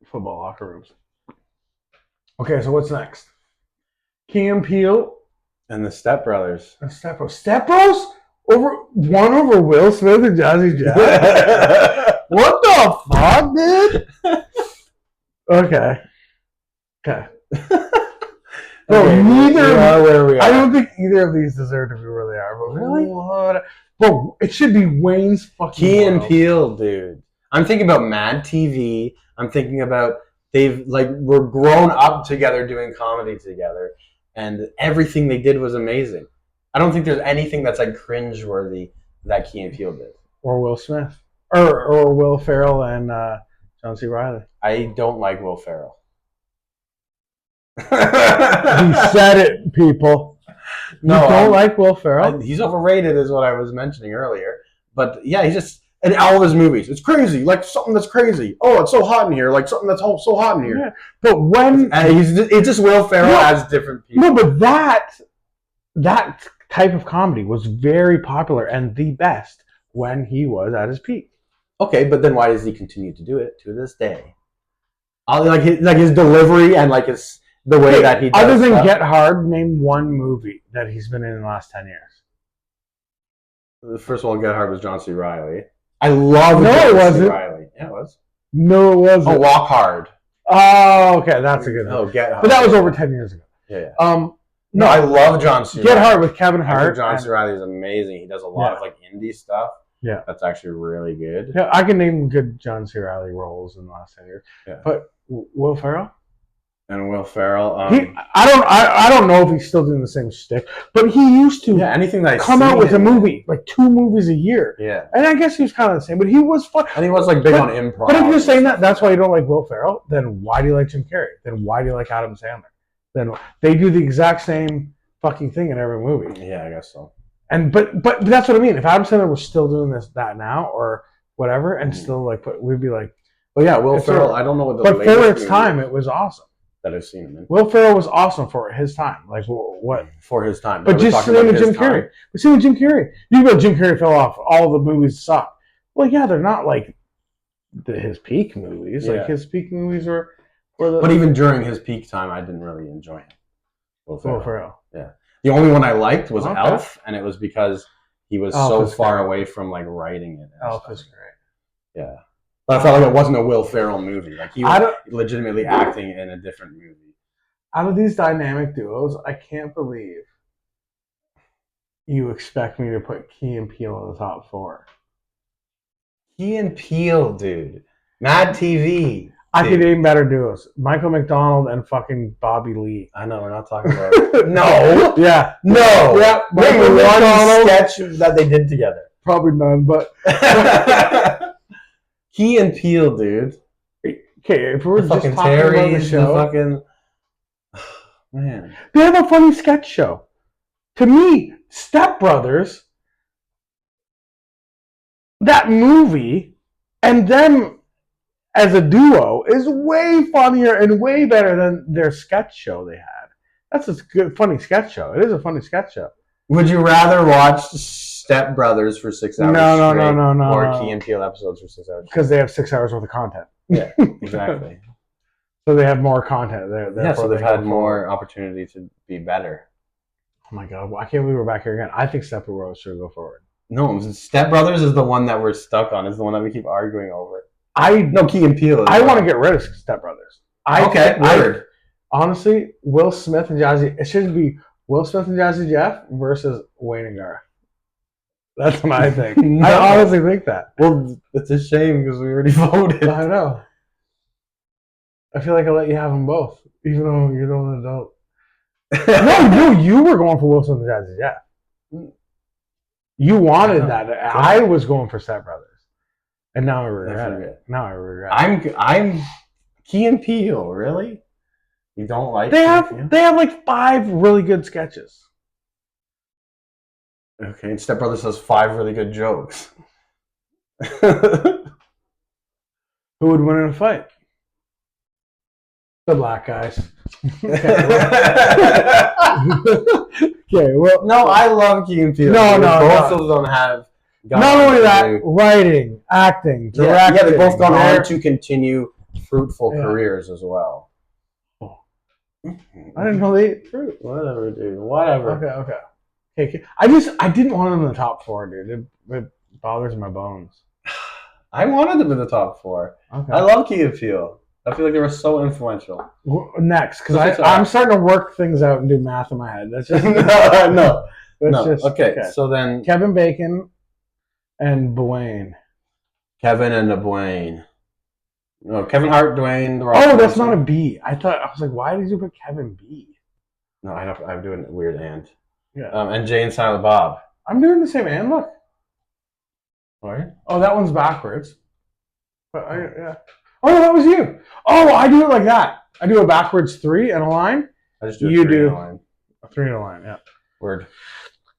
football locker rooms. Okay, so what's next? Key and Peele and the Step Brothers. and Step Bros. Step Bros over Will Smith and Jazzy Jeff. What the fuck, dude? Okay. Bro, Okay, neither. we are where we are. I don't think either of these deserve to be where they are. But Really? what? Bro, it should be Wayne's fucking. Key and World. Peele, dude. I'm thinking about Mad TV. I'm thinking about we're grown up together doing comedy together, and everything they did was amazing. I don't think there's anything that's like cringeworthy that Key and Peele did. Or Will Smith, or Will Ferrell and John C. Reilly. I don't like Will Ferrell. He said it, people. No, you don't like Will Ferrell? He's overrated, is what I was mentioning earlier. But yeah, he's just in all of his movies. It's crazy, like something that's crazy. Oh, it's so hot in here, like something that's so hot in here. Yeah. But when it's just Will Ferrell as different people. No, but that type of comedy was very popular and the best when he was at his peak. Okay, but then why does he continue to do it to this day? Like his delivery and like the way that he does other than stuff. Get Hard, name one movie that he's been in the last 10 years. First of all, Get Hard was John C. Reilly. I love No, John it wasn't. C. Reilly. Yeah, it was. No, it wasn't. Oh, Walk Hard. Oh, okay, that's a good one. Oh, Get Hard. But that was over 10 years ago. Yeah. No, I love John C. Get Reilly. Hard with Kevin I Hart. think John C. Reilly is amazing. He does a lot of like indie stuff. Yeah. That's actually really good. Yeah, I can name good John C. Reilly roles in the last 10 years. Yeah. But Will Ferrell? And Will Ferrell. I don't know if he's still doing the same shtick, but he used to anything that come out with a movie, like 2 movies a year. Yeah. And I guess he was kind of the same, but he was fun. And he was like big on improv. But if you're saying that's why you don't like Will Ferrell, then why do you like Jim Carrey? Then why do you like Adam Sandler? Then they do the exact same fucking thing in every movie. Yeah, I guess so. And but that's what I mean. If Adam Sandler was still doing that now or whatever, and still like, we'd be like, well, yeah, Will Ferrell. I don't know what the. But for its time, it was awesome. That I've seen him in. Will Ferrell was awesome for his time. Like what? For his time. But just same with Jim Carrey. But same with Jim Carrey. You know, Jim Carrey fell off. All the movies suck. Well, yeah, they're not like his peak movies. Yeah. Like his peak movies were But even during his peak time, I didn't really enjoy him. Will Ferrell. Yeah. The only one I liked was Okay. Elf, and it was because he was so far away from like writing it. Elf is great. Yeah. But I felt like it wasn't a Will Ferrell movie. Like he I was legitimately acting in a different movie. Out of these dynamic duos, I can't believe you expect me to put Key and Peele in the top 4. Key and Peele, dude. Mad TV. I could name better duos. Michael McDonald and fucking Bobby Lee. I know, we're not talking about No. Yeah. No. Yeah. Name Michael one McDonald. sketch that they did together. Probably none, but Key and Peele, dude. okay, if we're The just fucking talking about the Terry's, show, the fucking man. they have a funny sketch show. To me, Step Brothers, that movie, and them as a duo is way funnier and way better than their sketch show they had. That's a good, funny sketch show. It is a funny sketch show. Would you rather watch Step Brothers for 6 hours No, or Key and Peele episodes for 6 hours? Because they have 6 hours worth of content. Yeah, exactly. So they have more content. So they've had more opportunity to be better. Oh my god, I can't believe we're back here again. I think Step Brothers should go forward. No, Step Brothers is the one that we're stuck on. Is the one that we keep arguing over. No, Key and Peele. I want to get rid of Step Brothers. Word. Honestly, Will Smith and Jazzy. It should be Will Smith and Jazzy Jeff versus Wayne and Garth. That's my thing. No. I honestly think that. Well, it's a shame because we already voted. I know. I feel like I let you have them both, even though you're the only adult. No, you were going for Wilson and Jazzy Jeff. You wanted that. I was going for Step Brothers, and now I regret it. Now I regret. I'm Key and Peele. Really? You don't like? They have like 5 really good sketches. Okay, and Step Brothers has 5 really good jokes. Who would win in a fight? The black guys. Okay, well, no, I love Key and Peele. No, both of them have. Not only that, writing, acting, directing. Yeah, they both gone on to continue fruitful careers as well. Oh. I didn't know they ate fruit. Whatever, dude. Whatever. Okay. I didn't want them in the top 4, dude. It bothers my bones. I wanted them in the top 4. Okay. I love Key and Peele. I feel like they were so influential. Next, because I'm starting to work things out and do math in my head. That's just no. Okay, so then Kevin Bacon and Dwayne. Kevin and Dwayne. No, Kevin Hart, Dwayne. The Rock that's not a B. I was like, why did you put Kevin B? No, I'm doing a weird and. Yeah. And Jay and Silent Bob. I'm doing the same and look. Right? Oh, that one's backwards. But yeah. Oh, no, that was you. Oh, I do it like that. I do a backwards 3 and a line. I just do a 3 and a line. A 3 and a line, yeah. Word.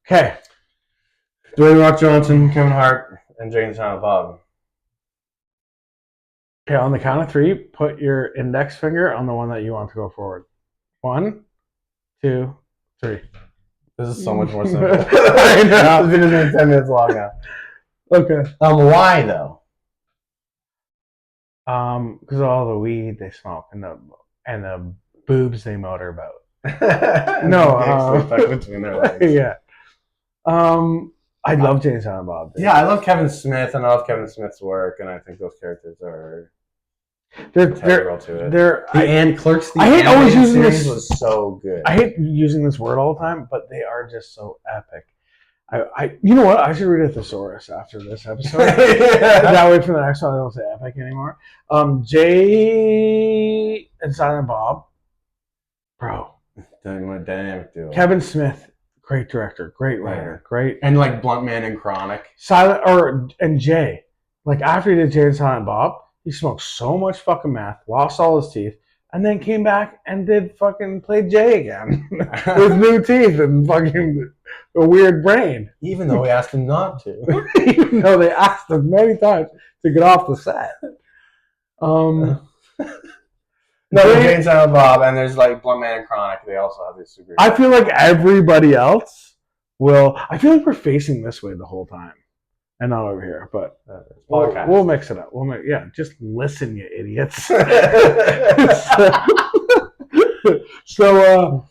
Okay. Dwayne Rock Johnson, Kevin Hart, and Jay and Silent Bob. Okay, on the count of 3, put your index finger on the one that you want to go forward. 1, 2, 3. This is so much more simple. I know. This video is 10 minutes long now. Okay. Why though? Because of all the weed they smoke and the boobs they motor about. No, stuck between their legs. Yeah. I love Jay and Silent Bob. Dude. Yeah, I love Kevin Smith and I love Kevin Smith's work, and I think those characters are integral to it. Clerks. I hate always using this. Was so good. I hate using this word all the time, but they are just so epic. You know what? I should read a thesaurus after this episode. That way, for the next one, I don't say epic anymore. Jay and Silent Bob, bro. Dynamic duo. Kevin Smith, great director, great writer, great. And like Blunt Man and Chronic. And Jay, like after he did Jay and Silent Bob, he smoked so much fucking meth, lost all his teeth, and then came back and played Jay again with new teeth and fucking a weird brain. Even though we asked him not to. Even though they asked him many times to get off the set. No, Jay and Silent Bob, and there's like Blunt Man and Chronic. They also have these super. I feel like everybody else will. I feel like we're facing this way the whole time, and not over here. But we'll mix it up. Just listen, you idiots. So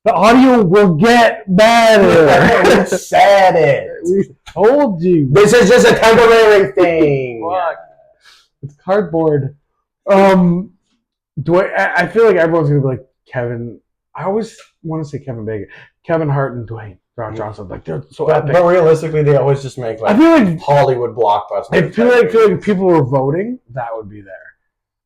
the audio will get better. We said it. We told you. This is just a temporary thing. Fuck. It's cardboard. I feel like everyone's gonna be like Kevin. I always want to say Kevin Bacon, Kevin Hart, and Dwayne Rock Johnson. Like they're so epic. But realistically, they always just make like. I feel like Hollywood blockbusters. I feel like if people were voting, that would be there.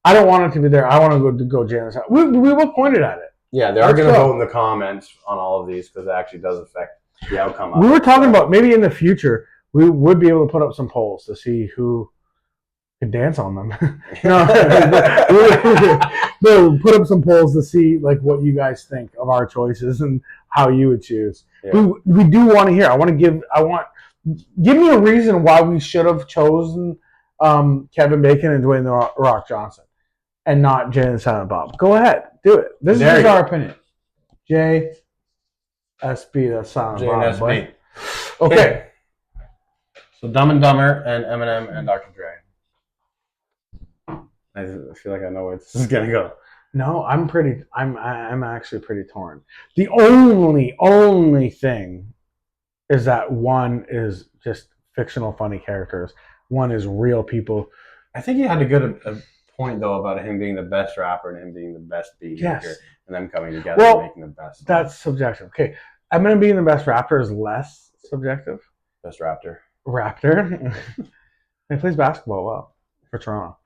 I don't want it to be there. I want to go Janice. We both pointed at it. Yeah, they are going to vote in the comments on all of these because it actually does affect the outcome. We were talking about maybe in the future we would be able to put up some polls to see who could dance on them. No, put up some polls to see like what you guys think of our choices and how you would choose. Yeah. We do want to hear. Give me a reason why we should have chosen Kevin Bacon and Dwayne the Rock Johnson and not Jay and Silent Bob. Go ahead, do it. This is our opinion. J SB, that's Silent Bob. JSB. Okay. So Dumb and Dumber and Eminem and Dr. Dre. I feel like I know where this is gonna go. No, I'm actually pretty torn. The only thing is that one is just fictional funny characters. One is real people. I think you had a good point though about him being the best rapper and him being the best beat maker and them coming together and making the best. That's subjective. Okay. Eminem being the best rapper is less subjective. Best raptor. Raptor. He plays basketball well for Toronto.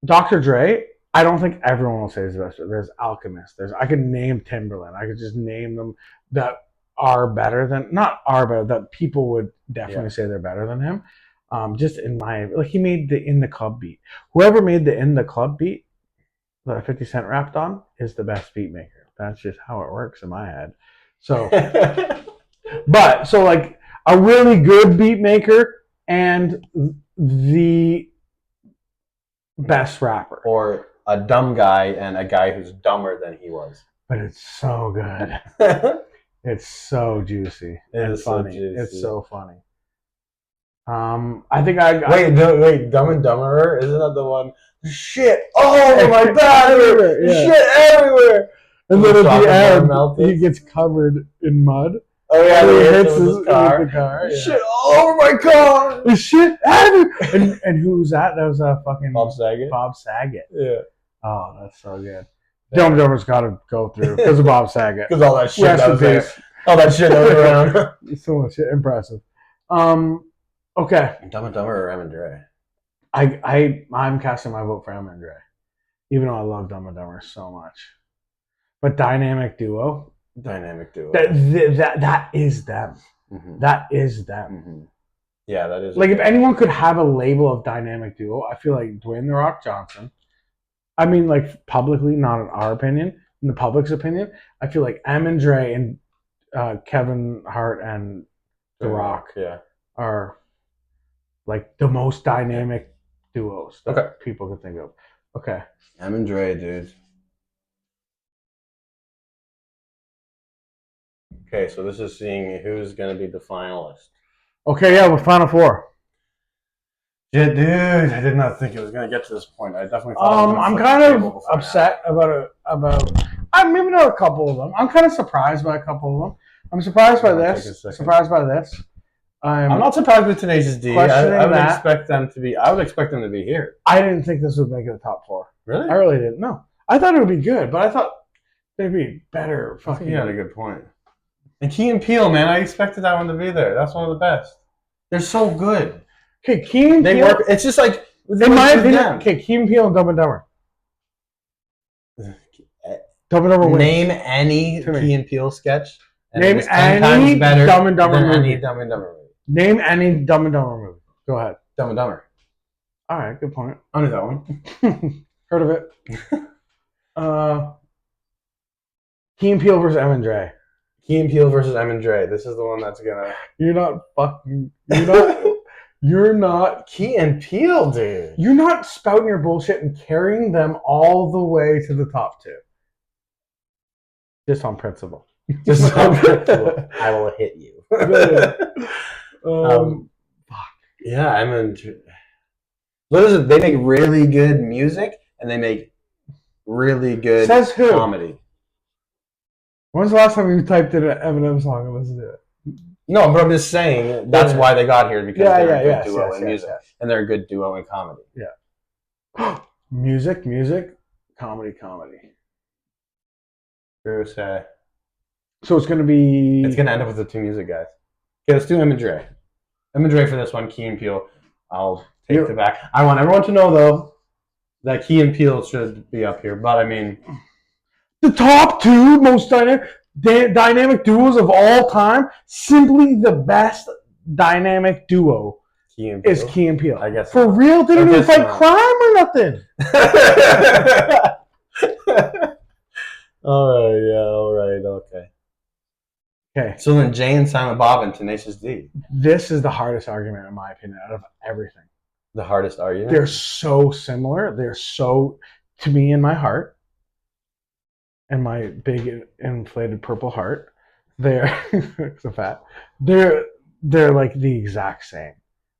Dr. Dre, I don't think everyone will say is the best. There's Alchemist. I could name Timberland. I could just name them that are better than not are better that people would definitely say they're better than him. Just in my like he made the In the Club beat. Whoever made the In the Club beat that 50 Cent rapped on is the best beat maker. That's just how it works in my head. So, but so like a really good beat maker and the best rapper. Or a dumb guy and a guy who's dumber than he was. But it's so good. It's so juicy. It's funny. So juicy. It's so funny. I think I wait, Dumb and Dumberer, isn't that the one? Shit all over my back, shit everywhere. And then at the end, he gets covered in mud. Oh yeah, he hits his car. Yeah. Shit all over my car. There's shit everywhere. And who was that? That was fucking Bob Saget. Bob Saget. Yeah. Oh, that's so good. Dumb and Dumber's got to go through because of Bob Saget. Because all that shit that was there. All that shit that was around. So much shit. Impressive. Okay. Dumb and Dumber or Eminem Dre? I'm casting my vote for Eminem Dre, even though I love Dumb and Dumber so much. But Dynamic Duo. That is them. Mm-hmm. That is them. Mm-hmm. Yeah, that is. Like if anyone could have a label of Dynamic Duo, I feel like Dwayne The Rock Johnson. I mean, like publicly, not in our opinion, in the public's opinion, I feel like Eminem Dre and Kevin Hart and The Rock are like the most dynamic duos that people can think of. Okay. Eminem Dre, dude. Okay, so this is seeing who's going to be the finalist. Okay, yeah, we're Final Four. Yeah, dude, I did not think it was going to get to this point. I definitely thought I'm kind of upset about maybe not a couple of them. I'm kind of surprised by a couple of them. I'm surprised by this. Surprised by this. I'm not surprised with Tenacious D. I would expect them to be. I would expect them to be here. I didn't think this would make it the top four. Really? I really didn't. No, I thought it would be good, but I thought they'd be better. I think you had a good point. And Key and Peele, man, I expected that one to be there. That's one of the best. They're so good. Okay, Key and Peele. They work. It's just like in my opinion. Okay, Key and Peele and Dumb and Dumber. Dumb and Dumber wins. Name any Key and Peele sketch. Name any Dumb and Dumber movie. Any Dumb and Dumber movie. Name any Dumb and Dumber movie. Go ahead. Dumb and Dumber. All right, good point. I knew that one. Heard of it. Key and Peele versus Eminem Dre. Key and Peele versus Eminem Dre. This is the one that's gonna. You're not Key and Peele, dude. You're not spouting your bullshit and carrying them all the way to the top two. Just on principle. Just on principle. I will hit you. Fuck. Yeah, Eminem. Listen, they make really good music and they make really good comedy. When's the last time you typed in an Eminem song and listened to it? No, but I'm just saying that's why they got here because they're a good duo in music and they're a good duo in comedy. Yeah. music, comedy. True say. So it's gonna be. It's gonna end up with the two music guys. Okay, let's do Eminem Dre. Eminem Dre for this one. Key and Peele. I'll take it back. I want everyone to know though that Key and Peele should be up here, but I mean. The top two most dynamic duos of all time, simply the best dynamic duo is Key and Peele. I guess for real, they didn't even fight crime or nothing. all right, okay. So then Jay and Silent Bob and Tenacious D. This is the hardest argument, in my opinion, out of everything. The hardest argument? They're so similar. They're so, to me, in my heart, and my big inflated purple heart, they're so fat. They're like the exact same.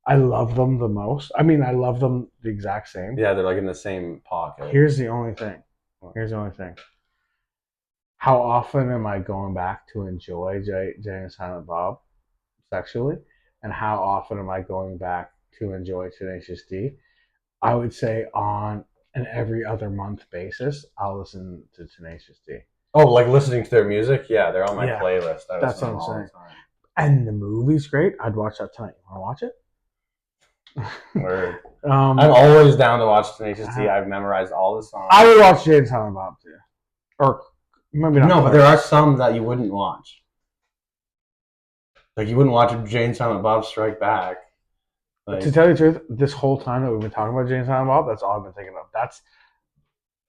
I love them the most. I mean, I love them the exact same. Yeah, they're like in the same pocket. Here's the only thing. How often am I going back to enjoy Jay and Silent Bob sexually? And how often am I going back to enjoy Tenacious D? I would say on an every other month basis, I'll listen to Tenacious D. Oh, like listening to their music? Yeah, they're on my playlist. That's what I'm saying. And the movie's great. I'd watch that tonight. You want to watch it? Word. Um, I'm always down to watch Tenacious D. I've memorized all the songs. I would watch Jay and Silent Bob too, or maybe not. No, but there are some that you wouldn't watch. Like you wouldn't watch Jay and Silent Bob Strike Back. Like, to tell you the truth, this whole time that we've been talking about Jay and Silent Bob, that's all I've been thinking of.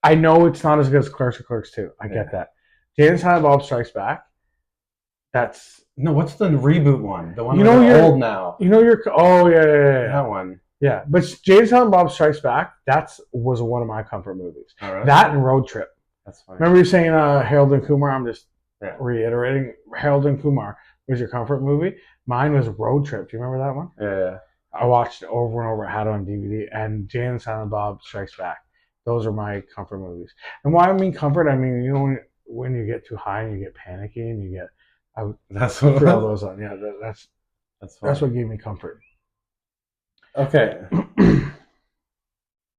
I know it's not as good as Clerks or Clerks 2. I get that. Jay and Silent Bob Strikes Back. That's no. What's the reboot one? The one you're old now. Oh yeah. That one. Yeah, but Jay and Silent Bob Strikes Back. Was one of my comfort movies. Oh, really? That and Road Trip. That's funny. Remember you saying Harold and Kumar? I'm just reiterating. Harold and Kumar was your comfort movie. Mine was Road Trip. Do you remember that one? Yeah. I watched it over and over. I had it on DVD. And Jay and Silent Bob Strikes Back. Those are my comfort movies. And why I mean comfort, I mean when you get too high and you get panicky and you get. That's what threw all those on. Yeah, that's what gave me comfort. Okay.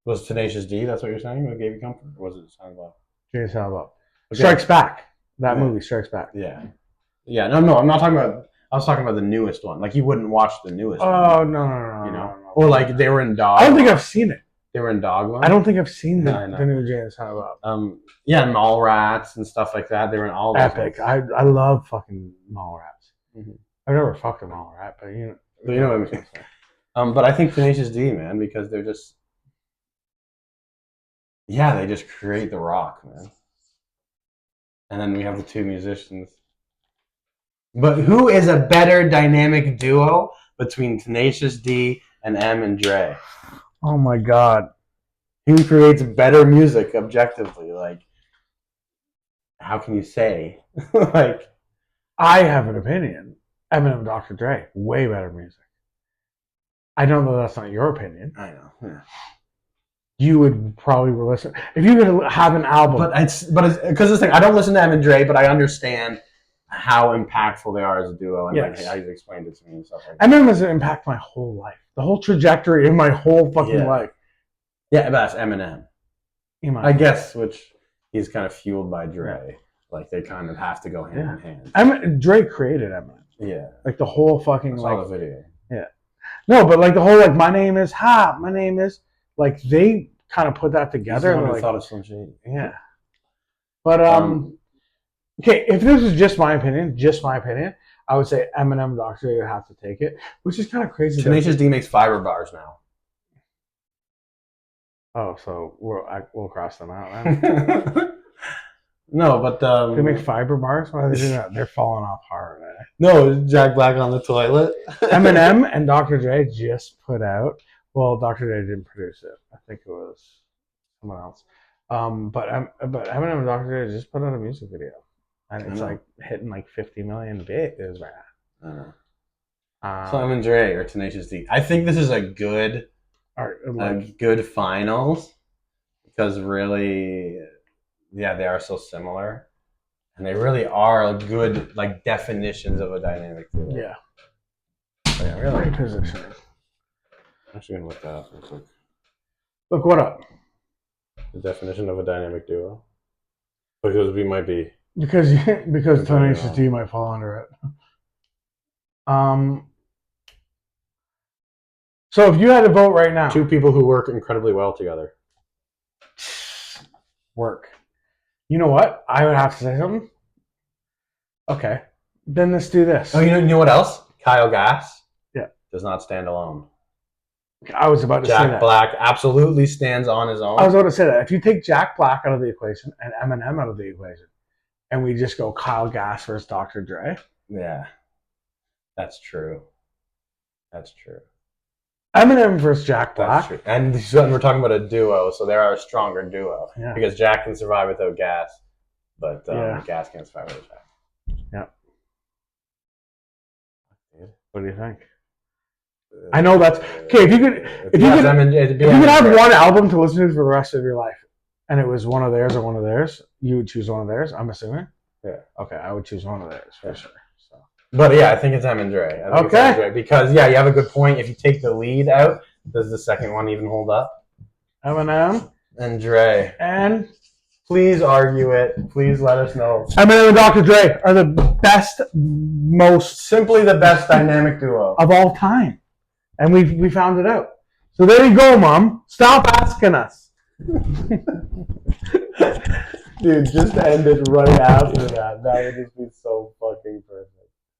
Was Tenacious D? That's what you're saying? What gave you comfort? Or was it Silent Bob? Jay and Silent Bob. Strikes Back. That movie Strikes Back. Yeah. Yeah. No. I'm not talking about. I was talking about the newest one. Like you wouldn't watch the newest one. Oh no. You know, no. or like they were in Dogma. I don't think I've seen it. They were in Dogma. I don't think I've seen the No, new Jay and Silent Bob. Yeah, Mallrats and stuff like that. They were in all those Epic. ones. I love fucking Mallrats. Mm-hmm. I've never fucked a Mallrat, but you know what I mean. But I think Tenacious D, man, because they're just, they just create the rock, man. And then we have the two musicians. But who is a better dynamic duo between Tenacious D and M and Dre? Oh my god. Who creates better music objectively? Like, how can you say? Like, I have an opinion. Eminem, Dr. Dre, way better music. I don't know that's not your opinion. I know. Yeah. You would probably listen if you could have an album. But it's because this thing. I don't listen to M and Dre, but I understand how impactful they are as a duo and like how you've explained it to me and stuff like that. Eminem has impacted my whole life, the whole trajectory of my whole fucking life. Yeah, but that's Eminem. I guess, which he's kind of fueled by Dre. Yeah. Like they kind of have to go hand in hand. Dre created Eminem. Yeah, like the whole fucking I saw the video. Yeah, no, but like the whole like my name is like they kind of put that together. And like, thought of Slim Shady. Yeah, but okay, if this is just my opinion, I would say Eminem, Dr. Dre would have to take it, which is kind of crazy. Tenacious D makes fiber bars now. Oh, so we'll cross them out then. No, but they make fiber bars. Why are they doing that? They're falling off hard. Eh? No, Jack Black on the toilet. Eminem and Dr. Dre just put out. Well, Dr. Dre didn't produce it. I think it was someone else. But Eminem and Dr. Dre just put out a music video, and it's like hitting like 50 million views right now. So M and Dre or Tenacious D. I think this is a good finals because really. Yeah, they are so similar, and they really are good like definitions of a dynamic duo. Yeah. Really great position. I'm actually gonna look that up real quick. Look what up? The definition of a dynamic duo. Because we might be. Because Tenacious D might fall under it. So if you had to vote right now, two people who work incredibly well together. Work. You know what? I would have to say something. Okay. Then let's do this. Oh, you know what else? Kyle Gass. Yeah. Does not stand alone. I was about to say that. Jack Black absolutely stands on his own. I was about to say that. If you take Jack Black out of the equation and Eminem out of the equation, and we just go Kyle Gass versus Dr. Dre. Yeah. That's true. Eminem versus Jack Black. And we're talking about a duo, so they are a stronger duo. Yeah. Because Jack can survive without Gas, but Gas can't survive without Jack. Yeah. What do you think? I know that's okay. If you could have one album to listen to for the rest of your life, and it was one of theirs or one of theirs, you would choose one of theirs. I'm assuming. Yeah. Okay, I would choose one of theirs for sure. But yeah, I think it's M and Dre. Okay. Because you have a good point. If you take the lead out, does the second one even hold up? Eminem and Dre. And please argue it. Please let us know. Eminem and Dr. Dre are the best, simply the best dynamic duo of all time, and we found it out. So there you go, Mom. Stop asking us. Dude, just end it right after that. That would just be so